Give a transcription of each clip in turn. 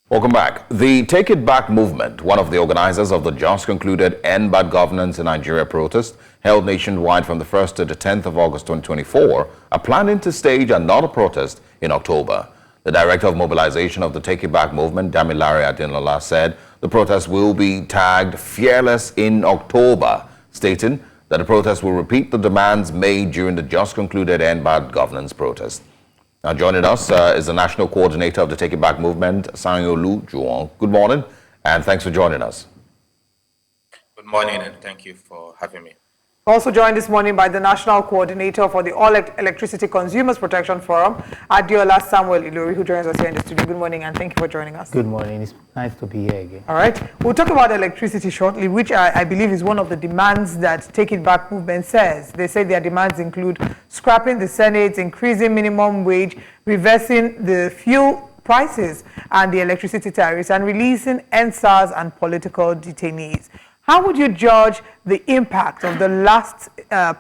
Welcome back. The Take It Back movement, one of the organizers of the just concluded End Bad Governance in Nigeria protest, held nationwide from the 1st to the 10th of August 2024, are planning to stage another protest in October. The director of mobilization of the Take It Back movement, Damilare Adenola, said the protest will be tagged Fearless in October, stating that the protest will repeat the demands made during the just concluded End Bad Governance protest. Now joining us is the National Coordinator of the Take It Back movement, Samuel-Ilori Juwon. Good morning, and thanks for joining us. Good morning, and thank you for having me. Also joined this morning by the National Coordinator for the All Electricity Consumers Protection Forum, Adenola Samuel-Ilori, who joins us here in the studio. Good morning, and thank you for joining us. Good morning. It's nice to be here again. All right. We'll talk about electricity shortly, which I believe is one of the demands that Take It Back movement says. They say their demands include scrapping the Senate, increasing minimum wage, reversing the fuel prices and the electricity tariffs, and releasing NSAS and political detainees. How would you judge the impact of the last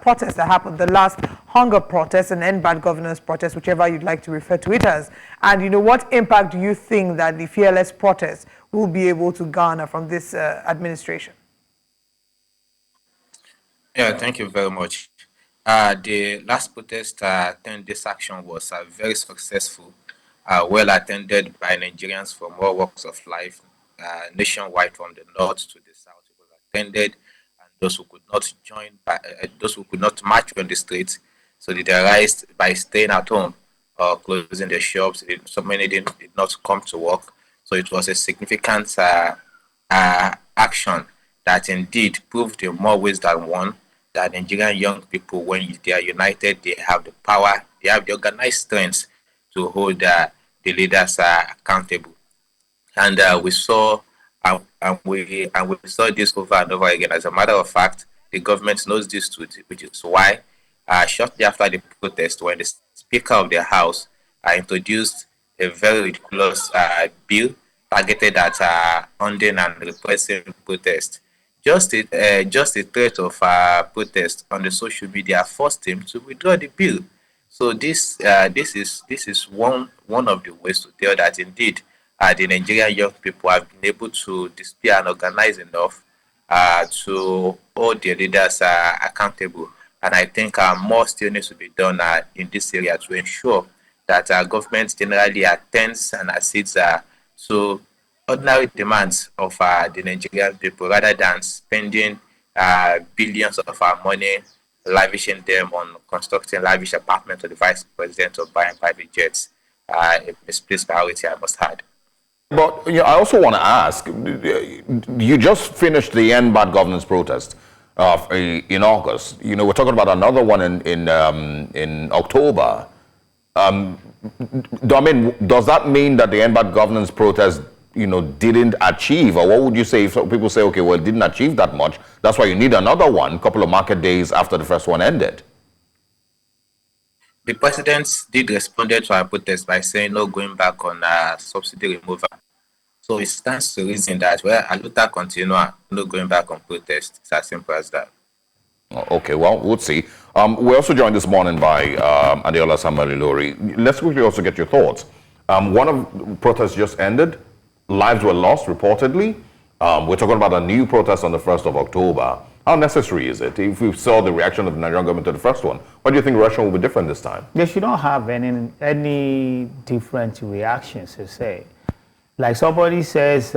protest that happened, the last hunger protest and End Bad Governance protest, whichever you'd like to refer to it as? And, what impact do you think that the fearless protest will be able to garner from this administration? Yeah, thank you very much. The last protest, 10 days action, was very successful, well attended by Nigerians from all walks of life, nationwide, from the north to the south. Attended, and those who could not join, those who could not march on the streets, so they realized by staying at home or closing their shops. So many did not come to work. So it was a significant action that indeed proved in more ways than one that Nigerian young people, when they are united, they have the power, they have the organized strength to hold the leaders accountable. And we saw. And we saw this over and over again. As a matter of fact, the government knows this too, which is why shortly after the protest, when the Speaker of the House introduced a very ridiculous bill targeted at ending and repressing protest, just a threat of protest on the social media forced him to withdraw the bill. So this is one of the ways to tell that indeed the Nigerian young people have been able to display and organize enough to hold their leaders accountable. And I think more still needs to be done in this area to ensure that government generally attends and assists to ordinary demands of the Nigerian people, rather than spending billions of our money, lavishing them on constructing lavish apartments to the vice president, or buying private jets. A misplaced priority, I must add. But I also want to ask, you just finished the End Bad Governance protest in August. We're talking about another one in October. Does that mean that the End Bad Governance protest, didn't achieve? Or what would you say if people say, okay, well, it didn't achieve that much, that's why you need another one, a couple of market days after the first one ended? The president did respond to our protest by saying no going back on subsidy removal. So it stands to reason that, a luta continua, no going back on protest. It's as simple as that. Okay, well, we'll see. We're also joined this morning by Adenola Samuel-Ilori. Let's quickly also get your thoughts. One of the protests just ended. Lives were lost, reportedly. We're talking about a new protest on the 1st of October. How necessary is it? If we saw the reaction of the Nigerian government to the first one, why do you think Russia will be different this time? They should not have any different reactions, to say. Like somebody says,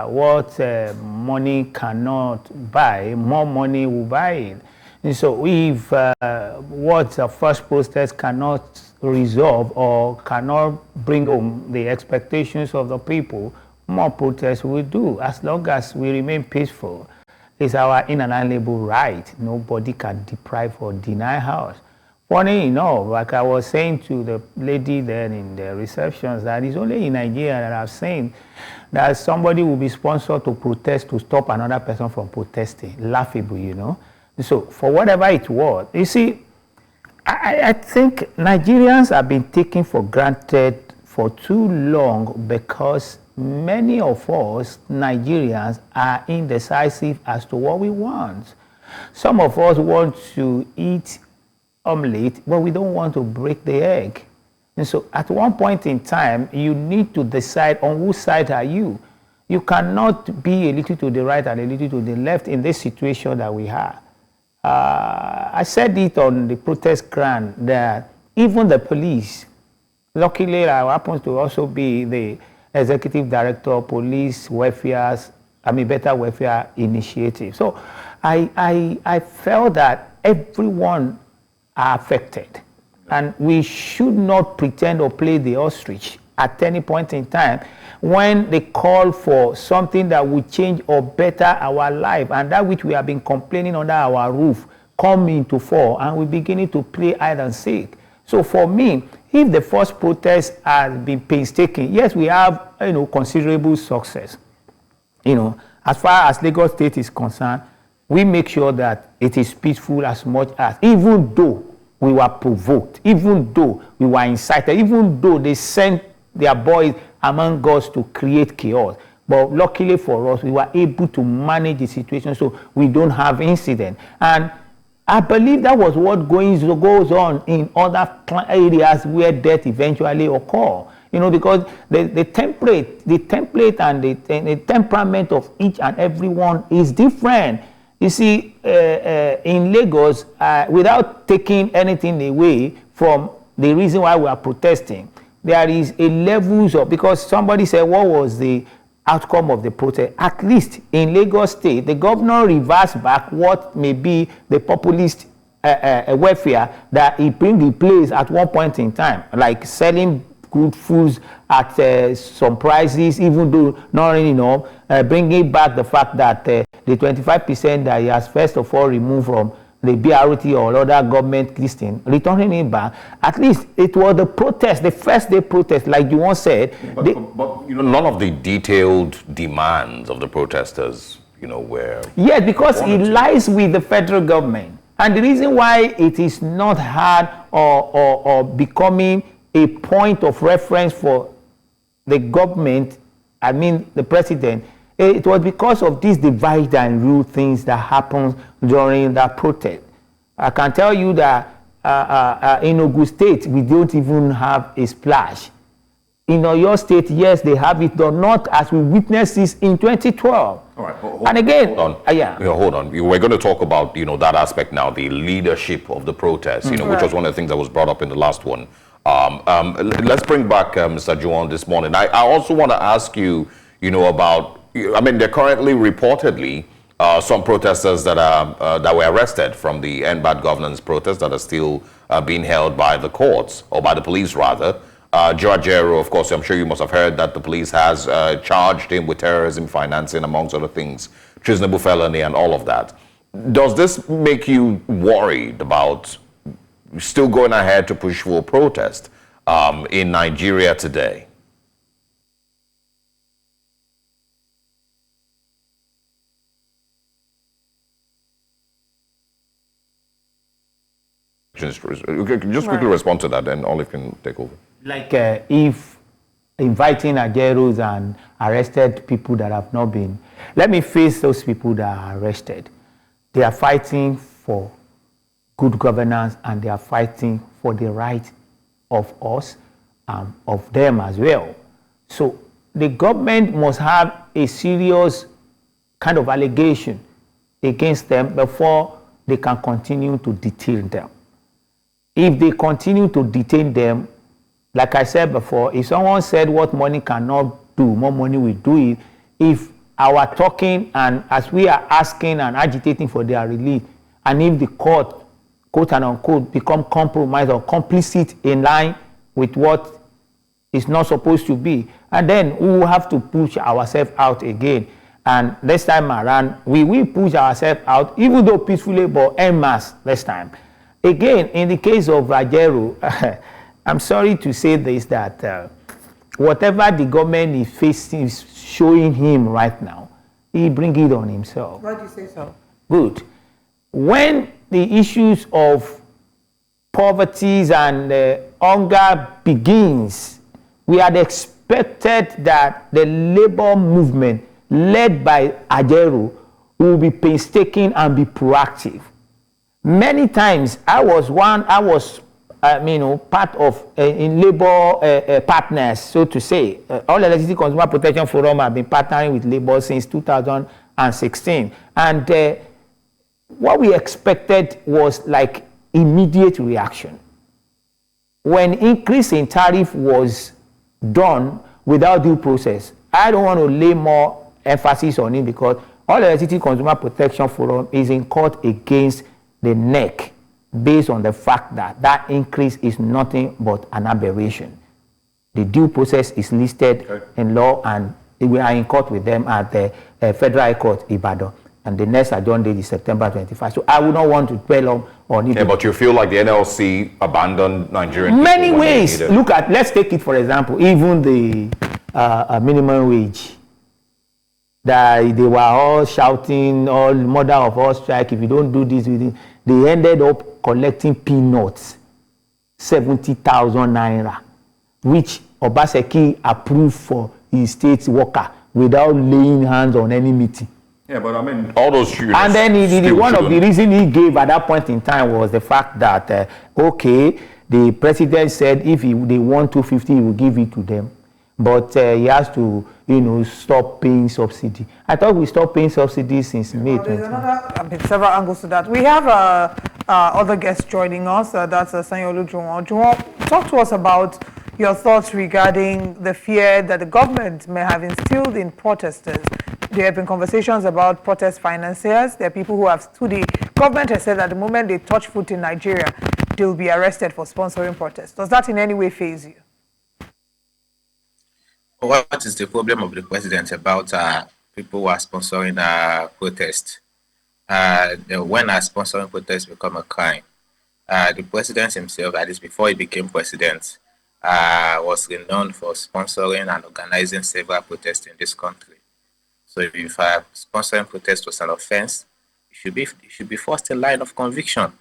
what money cannot buy, more money will buy it. And so if what the first protest cannot resolve or cannot bring home the expectations of the people, more protests will do, as long as we remain peaceful. It's our inalienable right. Nobody can deprive or deny us. Funny enough, like I was saying to the lady then in the receptions, that it's only in Nigeria that I've seen that somebody will be sponsored to protest to stop another person from protesting. Laughable, So for whatever it was, you see, I think Nigerians have been taken for granted for too long because many of us Nigerians are indecisive as to what we want. Some of us want to eat omelette, but we don't want to break the egg. And so at one point in time, you need to decide on whose side are you. You cannot be a little to the right and a little to the left in this situation that we have. I said it on the protest ground that even the police, luckily I happen to also be the executive director of police welfare, better welfare initiative. So I felt that everyone are affected, and we should not pretend or play the ostrich at any point in time when they call for something that will change or better our life, and that which we have been complaining under our roof come into fore, and we're beginning to play hide and seek. So for me, if the first protest has been painstaking, yes, we have considerable success. As far as Lagos State is concerned, we make sure that it is peaceful as much as, even though we were provoked, even though we were incited, even though they sent their boys among us to create chaos. But luckily for us, we were able to manage the situation so we don't have incident. And I believe that was what goes on in other areas where death eventually occur. Because the template and the temperament of each and every one is different. You see, in Lagos, without taking anything away from the reason why we are protesting, there is a levels of, because somebody said, what was the outcome of the protest? At least in Lagos State, the governor reversed back what may be the populist welfare that he bring in place at one point in time, like selling good foods at some prices, even though not enough, bringing back the fact that the 25% that he has first of all removed from the BRT or other government listing, returning it back. At least it was the protest, the first day protest, like you once said. But none of the detailed demands of the protesters, were... Yes, because it lies with the federal government. And the reason why it is not hard or becoming a point of reference for the government, the president, it was because of these divide and rule things that happened during that protest. I can tell you that in Ogun State, we don't even have a splash. In Oyo State, yes, they have it, but not as we witnessed this in 2012. All right, and again, hold on. We're going to talk about, that aspect now, the leadership of the protest, which was one of the things that was brought up in the last one. Let's bring back Mr. Juwon this morning. I also want to ask you, about, there are currently reportedly some protesters that were arrested from the End Bad Governance protest that are still being held by the courts, or by the police rather. Ajero, of course, I'm sure you must have heard that the police has charged him with terrorism financing, amongst other things, treasonable felony and all of that. Does this make you worried about still going ahead to push for protest in Nigeria today? Just quickly respond to that, then Olive can take over. Like if inviting Ajeros and arrested people that have not been, let me face those people that are arrested. They are fighting for good governance, and they are fighting for the right of us, of them as well. So the government must have a serious kind of allegation against them before they can continue to detain them. If they continue to detain them, like I said before, if someone said what money cannot do, more money will do it. If our talking and as we are asking and agitating for their release, and if the court, quote and unquote, become compromised or complicit in line with what is not supposed to be, and then we will have to push ourselves out again. And this time around, we will push ourselves out, even though peacefully, but en masse this time. Again, in the case of Rajero, I'm sorry to say this, that whatever the government is facing, is showing him right now, he bring it on himself. Why do you say so? Good. When the issues of poverty and hunger begins, we had expected that the labor movement led by Ajero will be painstaking and be proactive. Many times I was part of in labor partners, so to say. All Electricity Consumer Protection Forum have been partnering with labor since 2016. And what we expected was like immediate reaction. When increase in tariff was done without due process, I don't want to lay more emphasis on it because All Electricity Consumer Protection Forum is in court against the NEC based on the fact that that increase is nothing but an aberration. The due process is listed in law, and we are in court with them at the Federal High Court, Ibadan. And the next adjourned date is September 25. So I would not want to dwell on it. Yeah, but you feel like the NLC abandoned Nigerian many ways. Look at, let's take it for example, even the minimum wage. That they were all shouting, all mother of all strike, if you don't do this, they ended up collecting peanuts, 70,000 naira, which Obaseki approved for his state worker without laying hands on any meeting. Yeah, but I mean, all those students. And then one of the reasons he gave at that point in time was the fact that, okay, the president said if they want 250, he will give it to them. But he has to, stop paying subsidy. I thought we stopped paying subsidy since May 20. There's several angles to that. We have other guests joining us. That's Sanyaolu Juwon. Juwon, talk to us about your thoughts regarding the fear that the government may have instilled in protesters. There have been conversations about protest financiers. There are people who have stood. The government has said that the moment they touch foot in Nigeria, they'll be arrested for sponsoring protests. Does that in any way faze you? What is the problem of the president about people who are sponsoring protests? When sponsoring protests become a crime, the president himself, at least before he became president, was renowned for sponsoring and organizing several protests in this country. So if sponsoring protests was an offense, it should be forced a line of conviction.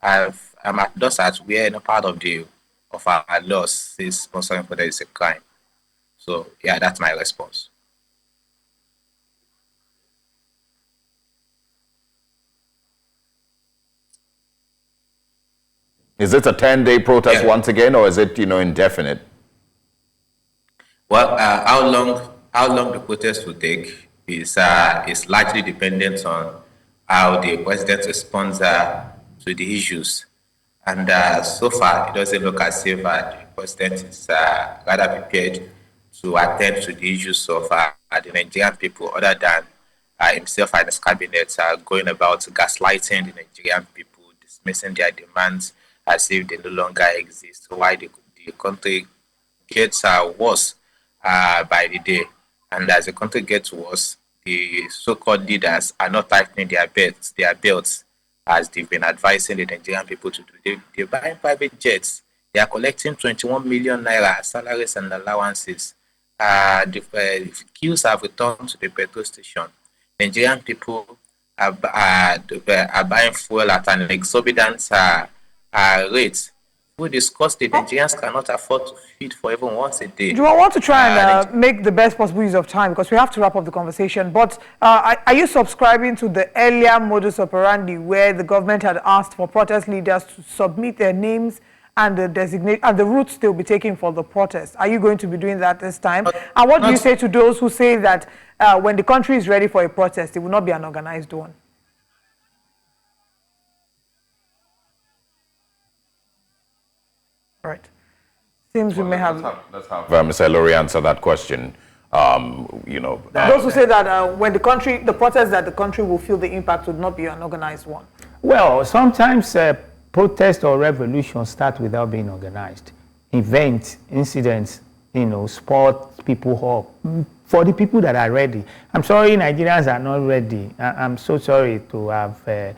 Thus, as we are in a part of our laws, says sponsoring protests is a crime. So, yeah, that's my response. Is it a 10-day protest once again, or is it, indefinite? Well, how long the protest will take is largely dependent on how the president responds to the issues. And so far, it doesn't look as if the president is rather prepared to attend to the issues of the Nigerian people, other than himself and his cabinet going about gaslighting the Nigerian people, dismissing their demands as if they no longer exist, why the country gets worse by the day. And as the country gets worse, the so-called leaders are not tightening their belts as they've been advising the Nigerian people to do. They're buying private jets. They are collecting 21 million naira salaries and allowances. The queues have returned to the petrol station. Nigerian people are buying fuel at an exorbitant rate. We discussed the Nigerians cannot afford to feed for even once a day. Do I want to try and make the best possible use of time because we have to wrap up the conversation? But are you subscribing to the earlier modus operandi where the government had asked for protest leaders to submit their names and the routes they'll be taking for the protest? Are you going to be doing that this time? And what do you say to those who say that when the country is ready for a protest, it will not be an organized one? All right. Seems we may have. Let's have Mr. Ilori answer that question. Those who say that when the protest that the country will feel the impact would not be an organized one. Well, sometimes protest or revolution start without being organized. Events, incidents, sport people up. For the people that are ready. I'm sorry Nigerians are not ready. I'm so sorry to have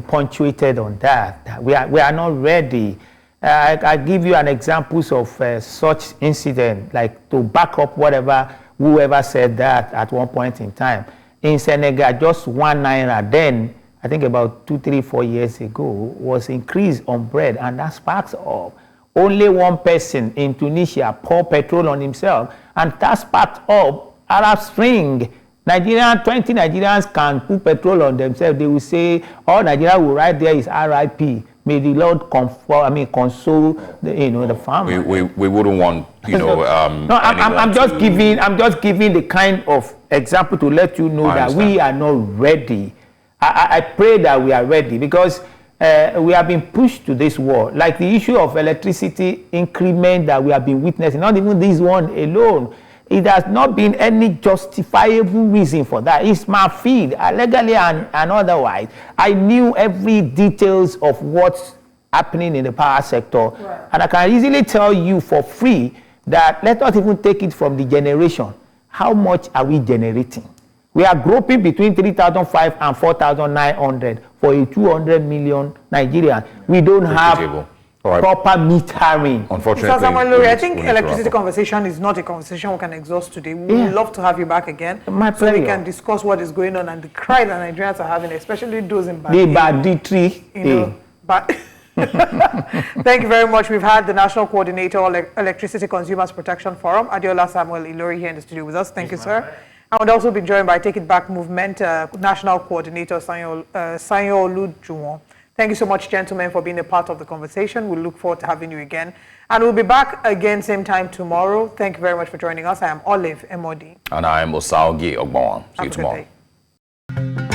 punctuated on that. We are not ready. I give you an examples of such incident, like to back up whoever said that at one point in time. In Senegal, just 1 naira then, I think about 2, 3, 4 years ago, was increased on bread, and that sparks up. Only one person in Tunisia poured petrol on himself, and that sparked up Arab Spring. 20 Nigerians can put petrol on themselves. They will say, all Nigeria will write there is RIP. May the Lord console the farmer. We wouldn't want, No, I'm just giving the kind of example to let you know that we are not ready. I pray that we are ready, because we have been pushed to this war. Like the issue of electricity increment that we have been witnessing, not even this one alone. It has not been any justifiable reason for that. It's my feed, legally and otherwise. I knew every details of what's happening in the power sector. Right. And I can easily tell you for free that, let us even take it from the generation. How much are we generating? We are groping between 3,500 and 4,900 for a 200 million Nigerian. We don't have proper metering. Unfortunately, Mr. Samuel-Ilori, I think electricity conversation is not a conversation we can exhaust today. We would love to have you back again. My pleasure. So we can discuss what is going on and the cry that Nigerians are having, especially those in banditry. But thank you very much. We've had the National Coordinator Electricity Consumers Protection Forum, Adenola Samuel-Ilori, here in the studio with us. Thank you, sir. I would also be joined by Take It Back Movement National Coordinator Sanyaolu Juwon. Thank you so much, gentlemen, for being a part of the conversation. We look forward to having you again. And we'll be back again same time tomorrow. Thank you very much for joining us. I am Olive Emodi. And I am Osaogi Ogbon. See you tomorrow.